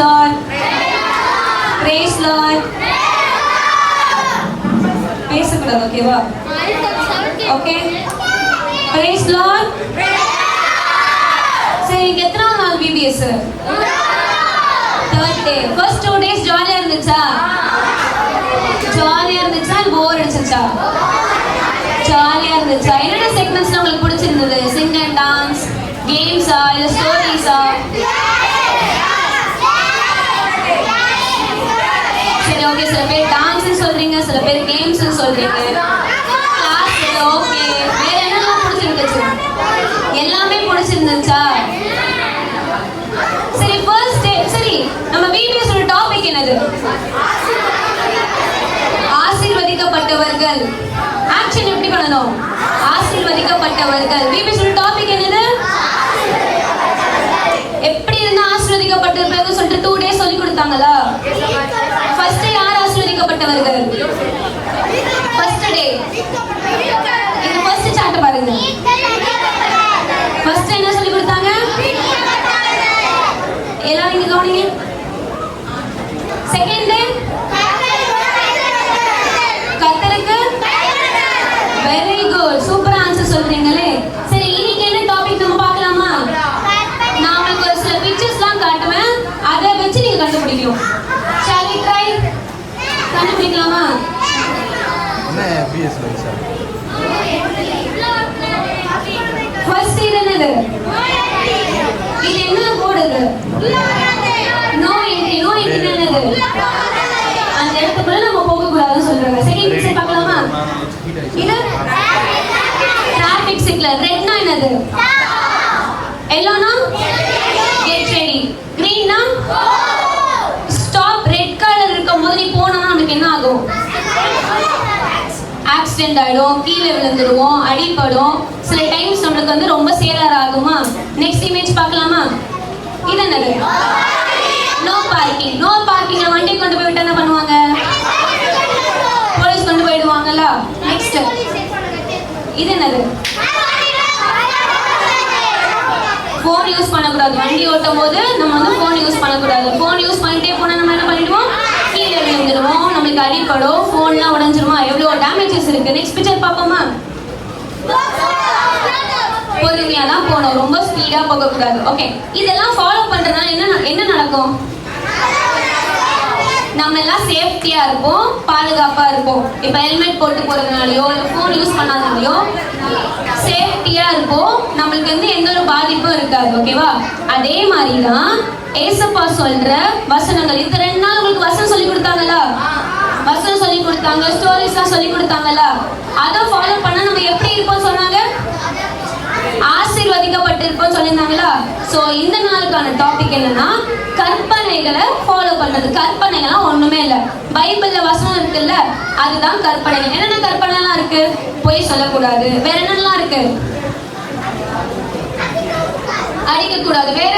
Lord. Praise Lord. பேசக்கூடாது ஓகேவா? Okay. Praise Lord. சரி, எத்தனை நாள் VBS? Third day. First 2 days ஜாலியா இருந்துச்சா? ஜாலியா இருந்துச்சா? போர் அடிச்சுச்சா? ஜாலியா இருந்துச்சா? என்னென்ன செக்மெண்ட்ஸ் உங்களுக்கு பிடிச்சிருந்தது? சிங் அண்ட் டான்ஸ், கேம்ஸா இல்ல ஸ்டோரிஸா? சரி, ஓகே. சில பேர் டான்ஸ் சொல்றீங்க, சில பேர் கேம்ஸ் சொல்றீங்க. Class okay. வேற என்னெல்லாம் பிடிச்சிருந்துச்சு? எல்லாமே பிடிச்சிருந்துச்சா? சரி, ஃபர்ஸ்ட் டே. சரி, நம்ம VBS ஓட டாபிக் என்னது? ஆசீர்வதிக்கப்பட்டவர்கள். ஆக்ஷன் எப்படி பண்ணணும்? ஆசீர்வதிக்கப்பட்டவர்கள். VBS ஓட டாபிக் என்னது? எப்படி இருந்தா ஆசீர்வதிக்கப்பட்டிருப்பது சொல்லிட்டு 2 days சொல்லி கொடுத்தாங்களா? ஃபர்ஸ்ட் டே யார் ஆசீர்வதிக்கப்பட்டவர்கள்? ஃபர்ஸ்ட் டே இந்த ஃபர்ஸ்ட் சார்ட் பாருங்க. ஃபர்ஸ்ட் என்ன சொல்லி கொடுத்தாங்க? எல்லாரும் இங்க கவனிங்க. செகண்ட் டே கர்த்தருக்கு. வெரி குட், சூப்பர் ஆன்சர் சொல்றீங்களே. சரி, இன்னைக்கு என்ன டாபிக் நம்ம பார்க்கலாமா? நான் உங்களுக்கு ஒரு சில பிக்சர்ஸ்லாம் காட்டுவேன், அதை வச்சு நீங்க கண்டுபிடிக்கணும். Shall we try? கண்டுபிடிக்கலாமா? ஃபர்ஸ்ட் இது என்னது? இது என்ன board? No entry. No entry என்னது? அந்த இடத்துக்குள்ள நம்ம போக கூடாதுன்னு சொல்றாங்க. செகண்ட் பிக்சர் பார்க்கலாமா? இது டிராஃபிக் சிக்னல். ரெட்னா என்னது? எல்லோனா கெட் ரெடி. கிரீன்னா ஸ்டாப். ரெட் கலர் இருக்கும்போது நீ போனா நமக்கு என்ன ஆகும்? ஆக்சிடென்ட் ஆயிடும், கீழே விழுந்துடுவோம், அடிபடும். சில டைம்ஸ் நம்மளுக்கு வந்து ரொம்ப சேலர் ஆகுமா? நெக்ஸ்ட் இமேஜ் பார்க்கலாமா? இது என்னது? No parking. No parking. வண்டி கொண்டு போய் விட்டு என்ன பண்ணுவாங்க? போலீஸ் கொண்டு போயிடுவாங்கல்ல. நெக்ஸ்ட் இது என்னது? போன் யூஸ் பண்ணக்கூடாது. வண்டி ஓட்டும் போது நம்ம வந்து போன் யூஸ் பண்ணக்கூடாது. போன் யூஸ் பண்ணிட்டே போனா நம்ம என்ன பண்ணிடுவோம்? கீழே விழுந்துடுவோம், நம்மளுக்கு அடிப்படும், போன்லாம் உடைஞ்சிருமா? எவ்வளவு டேமேஜஸ் இருக்கு. நெக்ஸ்ட் பிக்சர் பார்ப்போமா? பொறுமையா தான் போகணும், ரொம்ப ஸ்பீடா போக கூடாது. ஓகே, இதெல்லாம் ஃபாலோ பண்றதுனால என்ன நடக்கும்? நம்ம எல்லாம் சேஃப்டியா இருப்போம், பாதுகாப்பா இருப்போம். இப்ப ஹெல்மெட் போட்டு போறதுனாலயோ இல்ல போன் யூஸ் பண்ணாதனாலயோ சேஃப்டியா இருப்போம். நம்மளுக்கு வந்து எந்த ஒரு பாதிப்பும் இருக்காது. ஓகேவா? அதே மாதிரிதான் ஏசப்பா சொல்ற வசனங்கள். இந்த 2 நாள் உங்களுக்கு வசனம் சொல்லி கொடுத்தாங்களா? வசனம் சொல்லி கொடுத்தாங்க, ஸ்டோரிஸ்லாம் சொல்லி கொடுத்தாங்களா? அதை ஃபாலோ பண்ணா நம்ம எப்படி இருப்போம் சொன்னாங்க? ஆசீர்வதிக்கப்பட்டிருப்போம் சொல்லியிருந்தாங்களா? சோ இந்த நாளுக்கான டாபிக் என்னன்னா கற்பனைகளை ஃபாலோ பண்றது. கற்பனைகள்லாம் ஒண்ணுமே இல்ல. பைபிள்ல வசனம் இருக்குல்ல, அதுதான் கற்பனைகள். என்னென்ன கற்பனைலாம் இருக்கு? பொய் சொல்லக்கூடாது. வேற என்னெல்லாம் இருக்கு? அடிக்க கூடாது. வேற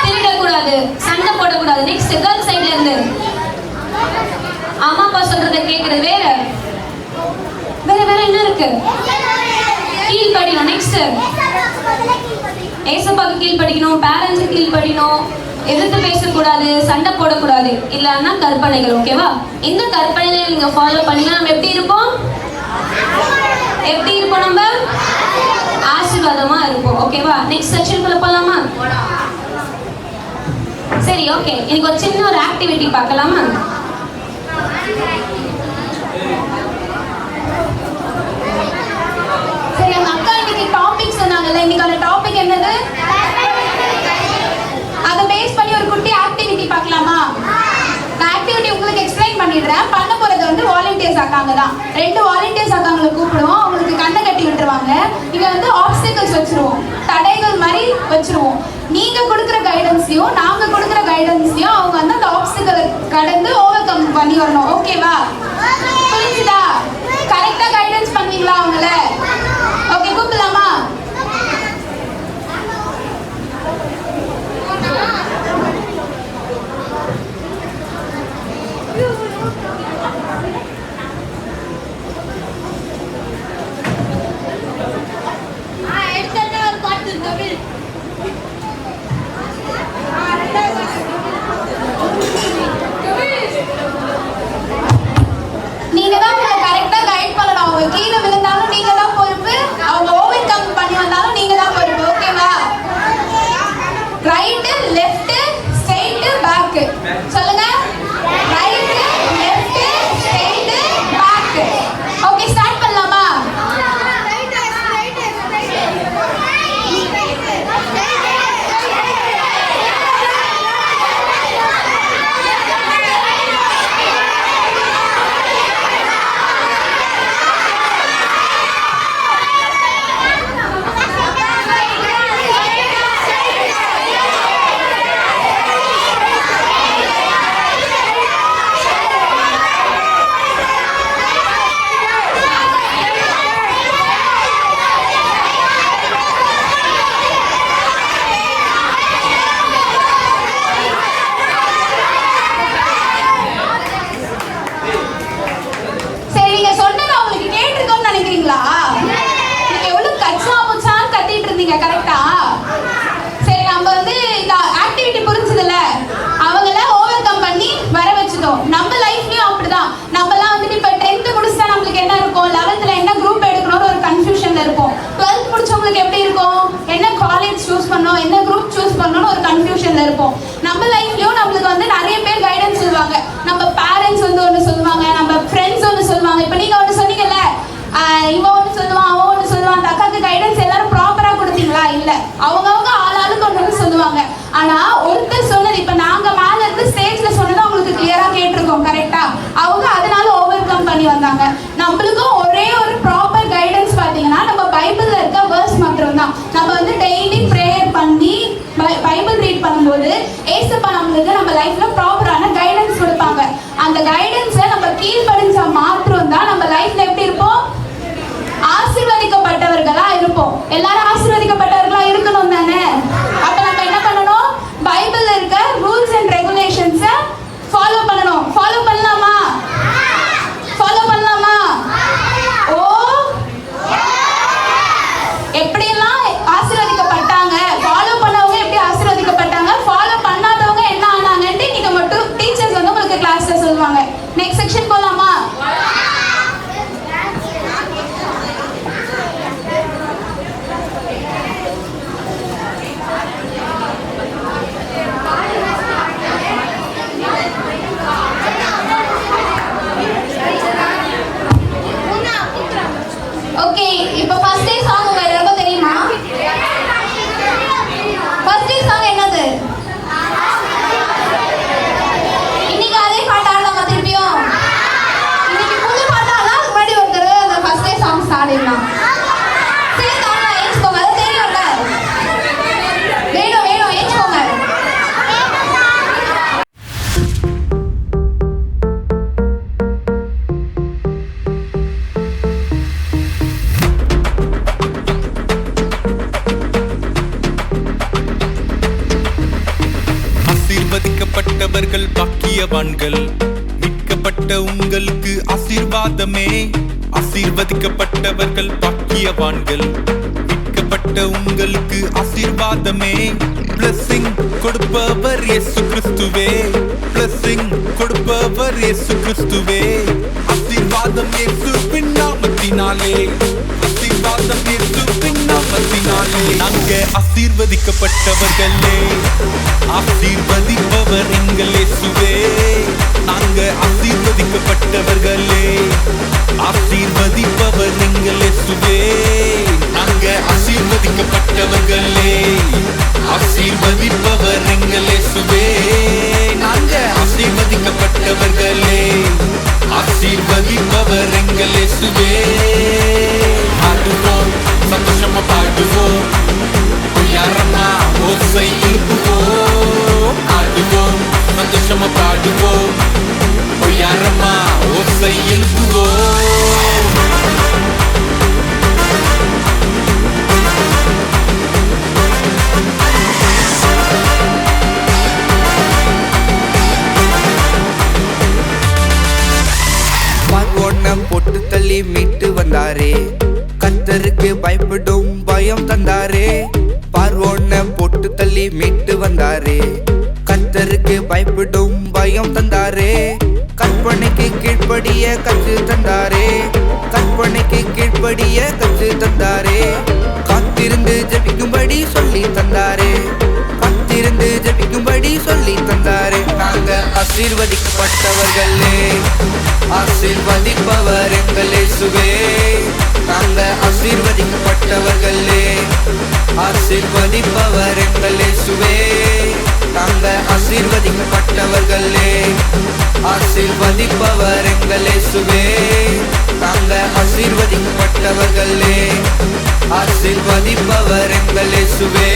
திருடக்கூடாது, சண்டை போடக்கூடாது. நெக்ஸ்ட் கேர்ள் சைட்ல இருந்து அம்மா அப்பா சொல்றத கேட்கறது. வேற வேற வேற என்ன இருக்கு? கீழ்படியணும். நெக்ஸ்ட் ஏசப்பாக்கு கீழ்படிக்கணும், பேரண்ட்ஸுக்கு கீழ்படியணும், எதிர்த்து பேசக்கூடாது, சண்டை போடக்கூடாது. இல்லன்னா கற்பனைகள். ஓகேவா? இந்த கற்பனைகளை நீங்க ஃபாலோ பண்ணீங்கன்னா நம்ம எப்படி இருப்போம்? எப்படி இருப்போம்? நம்ம ஆசீர்வாதமா இருப்போம். ஓகேவா? நெக்ஸ்ட் செக்ஷனுக்குள்ள போலாமா? சரி, ஓகே. இன்னைக்கு ஒரு சின்ன ஒரு ஆக்டிவிட்டி பார்க்கலாமா? சரி, அந்த அக்கா இன்னைக்கு டாபிக் சொன்னாங்கல்ல, இன்னைக்கான டாபிக் என்னது? அதை பேஸ் பண்ணி ஒரு குட்டி ஆக்டிவிட்டி பார்க்கலாமா? நான் ஆக்டிவிட்டி உங்களுக்கு எக்ஸ்பிளைன் பண்ணிடுறேன். பண்ண போறது வந்து வாலண்டியர்ஸ் அக்காங்க தான். 2 வாலண்டியர்ஸ் அக்காங்களை கூப்பிடுவோம். அவங்களுக்கு கண்ணை கட்டி விட்டுருவாங்க. இங்க வந்து ஆப்ஸ்டிகல்ஸ் வச்சிருவோம், தடைகள் மாதிரி வச்சிருவோம். நீங்க கொடுக்குற கைடன்ஸையும் நாங்க கொடுக்குற கைடன்ஸையும் அவங்க வந்து அந்த ஆப்ஸ்டிகலை கடந்து ஓவர் கம் பண்ணி வரணும். ஓகேவா? புரிஞ்சுதா? கரெக்டா கைடன்ஸ் பண்ணுவீங்களா அவங்கள? ஓகே, கூப்பிடலாமா? இருப்போம். நம்ம லைஃப்லயும் நம்மளுக்கு வந்து நிறைய பேர் கைடன்ஸ் சொல்லுவாங்க. நம்ம பேரண்ட்ஸ் வந்து ஒன்று சொல்லுவாங்க, நம்ம ஃப்ரெண்ட்ஸ் ஒன்று சொல்லுவாங்க. இப்போ நீங்க ஒன்று சொன்னீங்கல்ல, இவன் ஒன்று சொல்லுவான், அவன் ஒன்று சொல்லுவான். அந்த அக்காவுக்கு கைடன்ஸ் எல்லாரும் ப்ராப்பரா கொடுத்தீங்களா? இல்ல, அவங்கவுங்க ஆளாளுக்கு ஒன்று சொல்லுவாங்க. ஆனா ஒருத்தர் சொன்னது, இப்ப நாங்க மேல இருந்து ஸ்டேஜ்ல சொன்னது அவங்களுக்கு கிளியரா கேட்டிருக்கோம், கரெக்டா? அவங்க அதனால ஓவர் கம் பண்ணி வந்தாங்க. நம்மளுக்கும் ஒரே ஒரு ப்ராப்பர் கைடன்ஸ் பாத்தீங்கன்னா நம்ம பைபிள்ல இருக்க வேர்ஸ் மட்டும் தான். நம்ம வந்து டெய்லி ப்ரேயர் பண்ணி பைபிள் ரீட் பண்ணும்போது ஏசப்பா நம்மளுக்கு நம்ம லைஃப்ல ப்ராப்பரான கைடன்ஸ் கொடுப்பாங்க. அந்த கைடன்ஸை நம்ம கீழ்ப்படிஞ்சா மாத்திரம் தான் நம்ம லைஃப்ல எப்படி இருப்போம்? ஆசீர்வதிக்கப்பட்டவர்களா இருப்போம். எல்லாரும் ஆசீர்வதிக்கப்பட்டவர்களா இருக்கணும் தானே? அப்ப நம்ம என்ன பண்ணணும்? பைபிள்ல இருக்க ரூல்ஸ் அண்ட் ரெகுலேஷன்ஸை ஃபாலோ பண்ணணும். ஃபாலோ பண்ணலாமா? ஃபாலோ பண்ணலாமா? ஓ, எப்படியெல்லாம் ஆசீர்வதிக்கப்பட்டாங்க, ஃபாலோ பண்ணவங்க எப்படி ஆசீர்வதிக்கப்பட்டாங்க, ஃபாலோ பண்ணாதவங்க என்ன ஆனாங்கன்னு நீங்க மட்டும் டீச்சர்ஸ் வந்து உங்களுக்கு கிளாஸ்ல சொல்லுவாங்க. நெக்ஸ்ட் செக்ஷன் போலாமா? ஓகே, இப்போ ஃபர்ஸ்ட் டே சாங் உங்க எல்லாருக்கும் தெரியுமா? ஃபர்ஸ்ட் டே சாங் என்னது? இன்னைக்கு அதே பாட்டு ஆடலாமா திருப்பியும்? இன்னைக்கு புது பாட்டு ஆடலாம். அதுக்கு முன்னாடி ஒரு தடவை அந்த ஃபர்ஸ்ட் டே சாங்ஸ் ஆடிடலாம். சேர்ந்து ஆடலாம். ஏஞ்சுக்கோங்க, அது தெரியும்ல? வேணும் வேணும், ஏஞ்சுக்கோங்க. ஆசீர்வதிக்கப்பட்டவர்கள் பாக்கியவான்கள், மீட்கப்பட்ட உங்களுக்கு ஆசீர்வாதமே. ஆசீர்வதிக்கப்பட்டவர்கள் பாக்கியவான்கள், மீட்கப்பட்ட உங்களுக்கு ஆசீர்வாதமே. பிளஸிங் கொடுப்பவர் இயேசு கிறிஸ்துவே, பிளஸிங் கொடுப்பவர் இயேசு கிறிஸ்துவே. ஆசீர்வாதம் இயேசுவின் நாமத்தினாலே, ஆசீர்வாதம் இயேசுவின் நாமத்தினாலே. நாங்க ஆசீர்வதிக்கப்பட்டவர்களே, ஆசீர்வதிப்பவர் எங்கள் இயேசுவே. நாங்க ஆசீர்வதிக்கப்பட்டவர்களே, ஆசீர்வதிப்பவர் எங்கள் இயேசுவே. நாங்க ஆசீர்வதிக்கப்பட்டவர்களே, ஆசீர்வதிப்பவர் எங்கள் இயேசுவே. நாங்க ஆசீர்வதிக்கப்பட்டவர்களே, ஆசீர்வதிப்பவர் எங்கள் இயேசுவே. பாடுவோம், சந்தோஷமா பாடுவோம், உயரமா ஓசை எழுப்புவோம். ஆடுவோம், சந்தோஷமா பாடுவோம், உயரமா ஓசை எழுப்புவோம். பார்வோன போட்டு தள்ளி மீட்டு வந்தாரே, கர்த்தருக்கு பயப்படும் பயம் தந்தாரே. பார்வோன போட்டு தள்ளி மீட்டு வந்தாரே, கர்த்தருக்கு பயப்படும் பயம் தந்தாரே. கற்பனைக்கு கீழ்ப்படிய கற்று தந்தாரே, கற்பனைக்கு கீழ்ப்படிய கற்று தந்தாரே. காத்திருந்து ஜெபிக்கும்படி சொல்லி தந்தாரே, காத்திருந்து ஜெபிக்கும்படி சொல்லி தந்தாரே. நாங்க ஆசீர்வதிக்கப்பட்டவர்களே, ஆசீர்வதிப்பவர் எங்கள் இயேசுவே. நாங்க ஆசீர்வதிக்கப்பட்டவர்களே, ஆசீர்வதிப்பவர் எங்கள் இயேசுவே. நாங்க ஆசீர்வதிக்கப்பட்டவர்களே, ஆசீர்வதிப்பவர் எங்கள் இயேசுவே. நாங்க ஆசீர்வதிக்கப்பட்டவர்களே, ஆசீர்வதிப்பவர் எங்கள் இயேசுவே.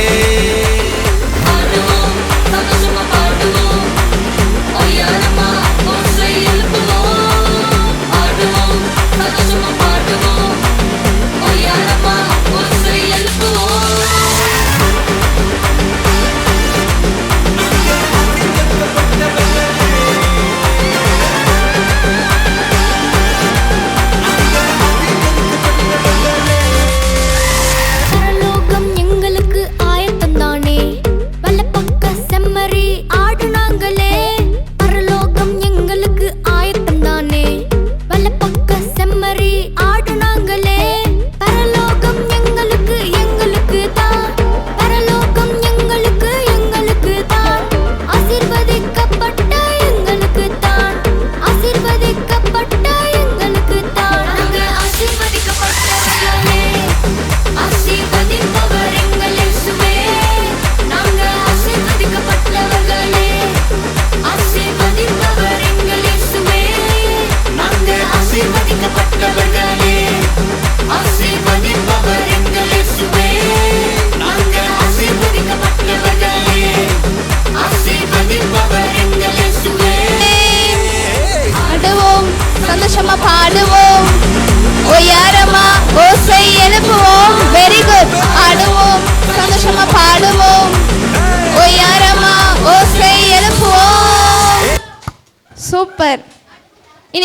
பாடுவோம், சந்தோஷமா பாடுவோம், உயரமா ஓசை எழுப்புவோம். ஆடுவோம், சந்தோஷமா பாடுவோம், உயரமா ஓசை எழுப்புவோம். பரலோகம் எங்களுக்கு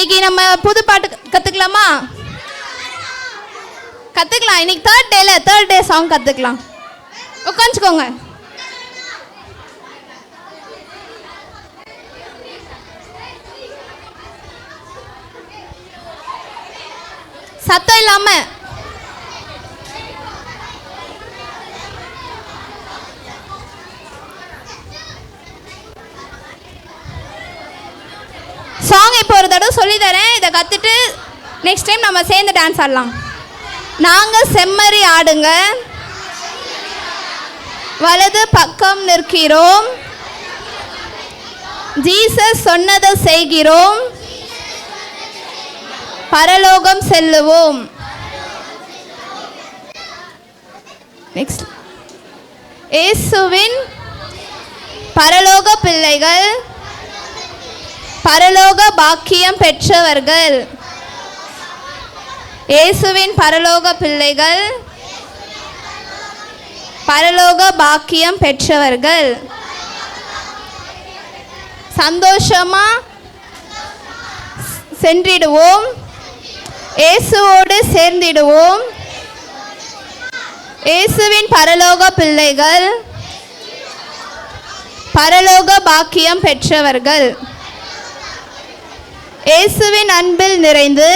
இன்னைக்கு நம்ம புது பாட்டு கற்றுக்கலாமா? கற்றுக்கலாம். இன்னைக்கு தேர்ட் டே சாங் கற்றுக்கலாம். உட்காந்துக்கோங்க. சத்தம் இல்லாம. சாங் இப்போ ஒரு தடவை சொல்லி தரேன். இதை கற்றுட்டு நெக்ஸ்ட் டைம் நம்ம சேர்ந்து டான்ஸ் ஆடலாம். நாங்கள் செம்மறி ஆடுங்க, வலது பக்கம் நிற்கிறோம், ஜீசஸ் சொன்னதை செய்கிறோம், பரலோகம் செல்லுவோம். நெக்ஸ்ட். இயேசுவின் பரலோக பிள்ளைகள் பரலோக பாக்கியம் பெற்றவர்கள். இயேசுவின் பரலோக பிள்ளைகள் பரலோக பாக்கியம் பெற்றவர்கள். சந்தோஷமா சென்றிடுவோம், இயேசுவோடு சேர்ந்திடுவோம். இயேசுவின் பரலோக பிள்ளைகள் பரலோக பாக்கியம் பெற்றவர்கள். இயேசுவின் அன்பில் நிறைந்து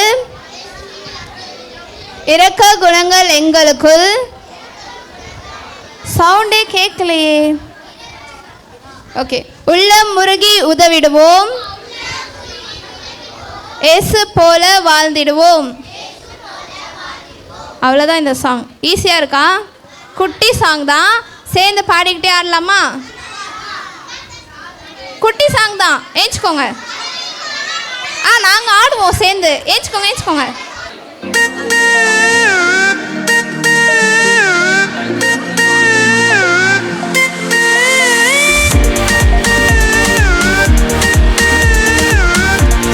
இரக்க குணங்கள் எங்களுக்குள். சவுண்டே கேட்கலையே. ஓகே. உள்ளம் முருகி உதவிடுவோம், இயேசு போல வாழ்ந்திடுவோம். அவ்வளோதான் இந்த சாங். ஈஸியாக இருக்கா? குட்டி சாங் தான். சேர்ந்து பாடிக்கிட்டே ஆடலாமா? குட்டி சாங் தான். ஏஞ்சிக்கோங்க. நாங்கள் ஆடுவோம் சேர்ந்து. ஏஞ்சிக்கோங்க ஏஞ்சிக்கோங்க.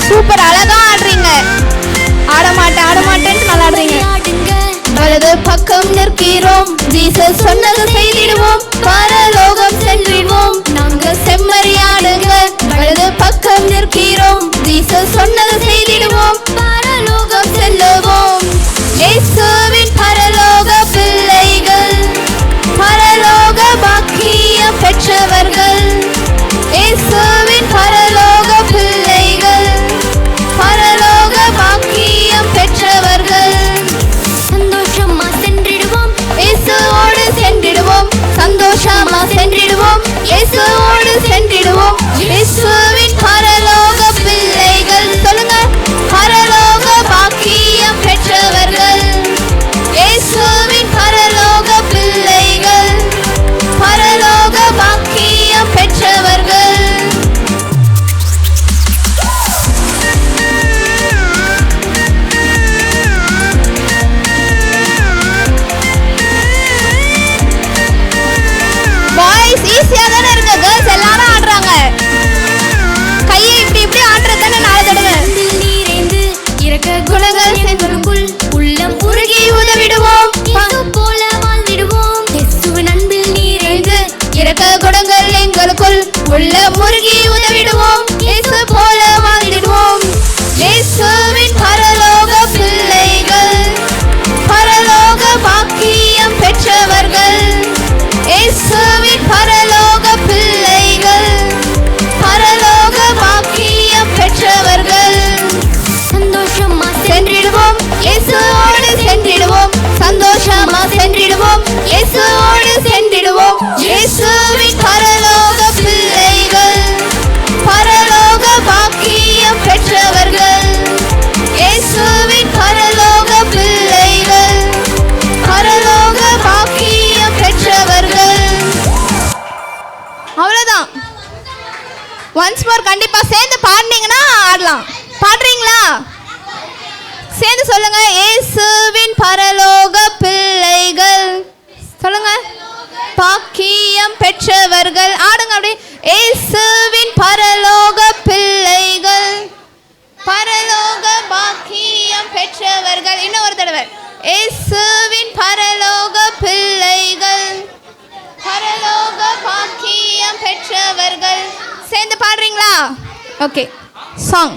சூப்பர், அழகா ஆடுறீங்க. ஆட மாட்டேன்னு நல்லா ஆடுறீங்க. வலது பக்கம் நிற்கிறோம், ஜீசஸ் சொன்னது செய்திடுவோம், பரலோகம் சென்றிடுவோம். நாங்கள் செம்மறி ஆடுங்க, வலது பக்கம் நிற்கிறோம், ஜீசஸ் சொன்னது செய்திடுவோம், பரலோகம் செல்லுவோம். இயேசுவின் பரலோக பிள்ளைகள் பரலோக பாக்கியம் பெற்றவர்கள். இயேசுவின் பரலோக பிள்ளைகள் பரலோக பாக்கியம் பெற்றவர்கள். சந்தோஷமா சென்றிடுவோம், இயேசுவோடு சென்றிடுவோம். சந்தோஷமா சென்றிடுவோம், இயேசுவோடு சென்றிடுவோம். இயேசுவின் பரலோக பிள்ளைகள். சொல்லுங்க. பரலோக பாக்கியம் பெற்றவர்கள். இயேசுவின் பரலோக பிள்ளைகள் பரலோக பாக்கியம் பெற்றவர்கள். பாய்ஸ் ஈஸியா தானே இருக்கு. கேர்ள்ஸ் எல்லாரும் ஆடுறாங்க. கையை இப்படி இப்படி ஆடுறது தானே 4 தடவை. குணங்கள் சென்றுக்குள் உள்ளம் உருகி உதவிடுவோம், போல வாழ்ந்திடுவோம். இயேசுவின் அன்பில் நீரைந்து இரக்க குணங்கள் எங்களுக்குள் உள்ளம் உருகி உதவிடுவோம், இயேசு போல வாழ்ந்திடுவோம். இயேசுவின் பரலோக பிள்ளைகள் பரலோக பாக்கியம் பெற்றவர்கள். இயேசுவின் பரலோக பிள்ளைகள் பரலோக பாக்கியம் பெற்றவர்கள். சந்தோஷமா சென்றிடுவோம், இயேசுவோடு சென்றிடுவோம். சந்தோஷமா சென்றிடுவோம், இயேசுவோடு சென்றிடுவோம். இயேசுவின் பரலோக பிள்ளைகள் பரலோக பாக்கியம் பெற்றவர்கள். இயேசுவின் பரலோக பிள்ளைகள் பரலோக பாக்கியம் பெற்றவர்கள். அவ்வளோதான். Once more. கண்டிப்பா சேர்ந்து பாடினீங்கன்னா ஆடலாம். பாடுறீங்களா? சேர்ந்து சொல்லுங்க. இயேசுவின் பரலோக பிள்ளைகள். சொல்லுங்க. பாக்கியம் பெற்றவர்கள். ஆடுங்க அப்படி. இயேசுவின் பரலோக பிள்ளைகள் பரலோக பாக்கியம் பெற்றவர்கள். இன்னும் ஒரு தடவை. இயேசுவின் பரலோக பிள்ளைகள் பரலோக பாக்கியம் பெற்றவர்கள். சேர்ந்து பாடுறீங்களா? ஓகே. சாங்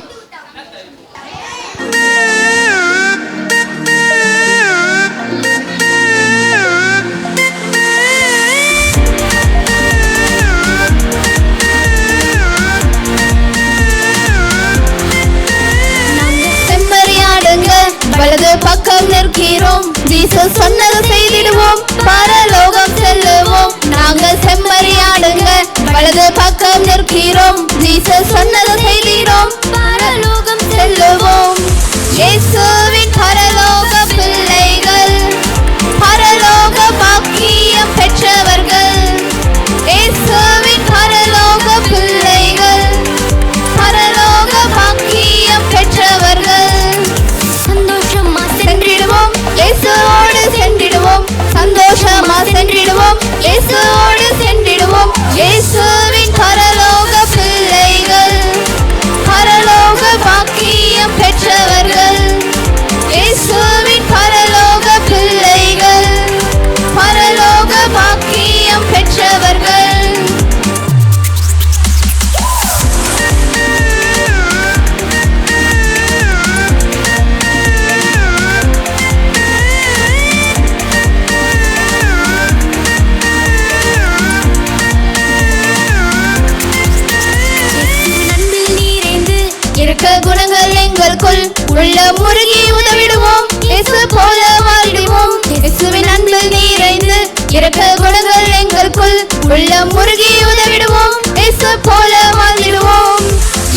இயேசுவின் அன்பில் நிறைந்து இரக்க குணங்கள் எங்களுக்குள் உள்ளம் முருகி உதவிடுவோம் இயேசு போல வாழ்ந்திடுவோம்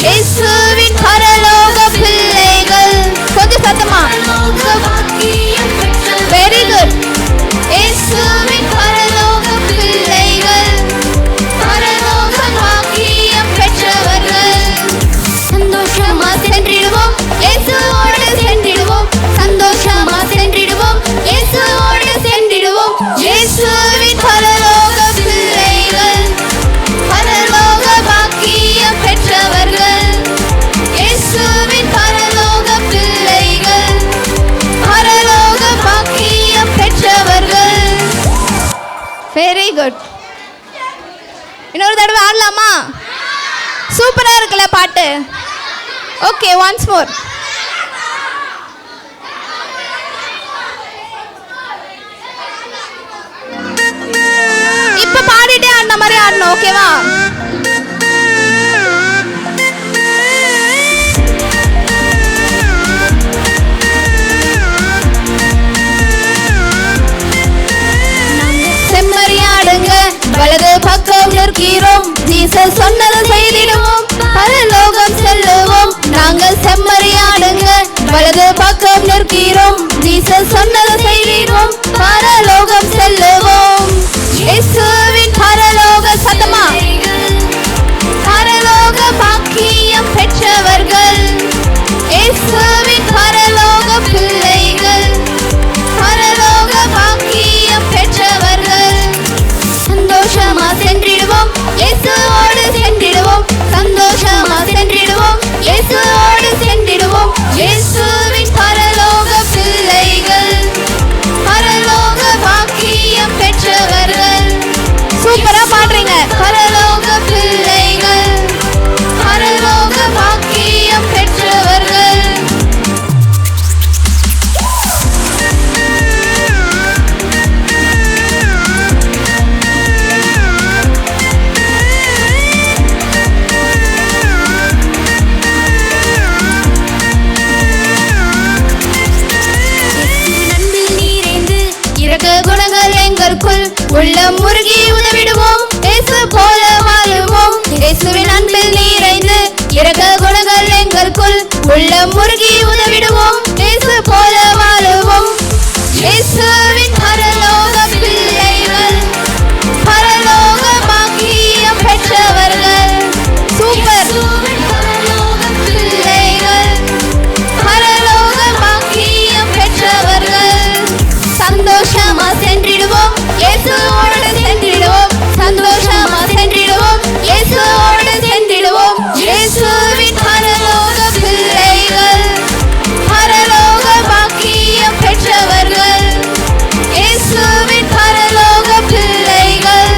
இயேசுவின் பரலோக பிள்ளைகள் கொஞ்சம் சத்தமா வெரி குட் இயேசுவின் பரலோக பிள்ளைகள் பரலோக பாக்கியம் பெற்றவர்கள் சந்தோஷமா சென்றிடுவோம் இயேசுவோடு சென்றிடுவோம் சந்தோஷமா சென்றிடுவோம் இயேசுவோடு சென்றிடுவோம் இயேசுவின் பரலோக பிள்ளைகள் பரலோக பாக்கியம் பெற்றவர்கள் இயேசுவின் பரலோக பிள்ளைகள் பரலோக பாக்கியம் பெற்றவர்கள் வெரி குட் இன்னொரு தடவை ஆடலாமா சூப்பரா இருக்குல்ல பாட்டு ஓகே ஒன்ஸ் மோர் இப்ப பாடிட்டே ஆடின மாதிரி ஆடணும் ஓகேவா செம்மறியாடுங்க வலது பக்கம் நிற்கிறோம் ஜீசஸ் சொன்னதை செய்திடுவோம் பரலோகம் செல்லுவோம் நாங்கள் செம்மறியாடுங்க வலது பக்கம் நிற்கிறோம் ஜீசஸ் சொன்னதை செய்திடுவோம் பரலோகம் செல்லுவோம் இயேசுவின் பரலோக சத்தமா பரலோக பாக்கியம் பெற்றவர்கள் இயேசுவின் பரலோக பிள்ளைகள் பரலோக பாக்கியம் பெற்றவர்கள் சந்தோஷமா சென்றிடுவோம் இயேசுவோடு சென்றிடுவோம் சந்தோஷமா சென்றிடுவோம் இயேசுவோடு சென்றிடுவோம் இயேசுவின் பரலோக பிள்ளைகள் பரலோக பாக்கியம் பெற்றவர்கள் சூப்பரா பாடுறீங்க பரலோக பிள்ளைகள் பரலோக பாக்கியம் பெற்றவர்கள் இரக்க குணங்கள் எங்களுக்குள் உள்ளம் முருகி உதவிடுவோம் இயேசு போல வாழுவோம் இயேசுவின் அன்பில் நிறைந்து இரக்க குணங்கள் எங்களுக்குள் உள்ளம் முருகி உதவிடுவோம் இயேசு போல வாழுவோம் இயேசுவின் பரலோக பிள்ளைகள் பரலோக பாக்கியம் பெற்றவர்கள் சூப்பர் பரலோக பிள்ளைகள் பரலோக பாக்கியம் பெற்றவர்கள் சந்தோஷமா சென்றிடுவோம் இயேசுவோடு சென்றிடுவோம் சந்தோஷமா சென்றிடுவோம் இயேசுவோடு சென்றிடுவோம் இயேசுவின் பரலோக பிள்ளைகள் பரலோக பாக்கியம் பெற்றவர்கள் இயேசுவின் பரலோக பிள்ளைகள்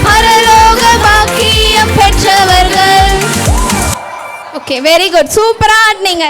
பரலோக பாக்கியம் பெற்றவர்கள் ஓகே வெரி குட் சூப்பரா ஆடினீங்க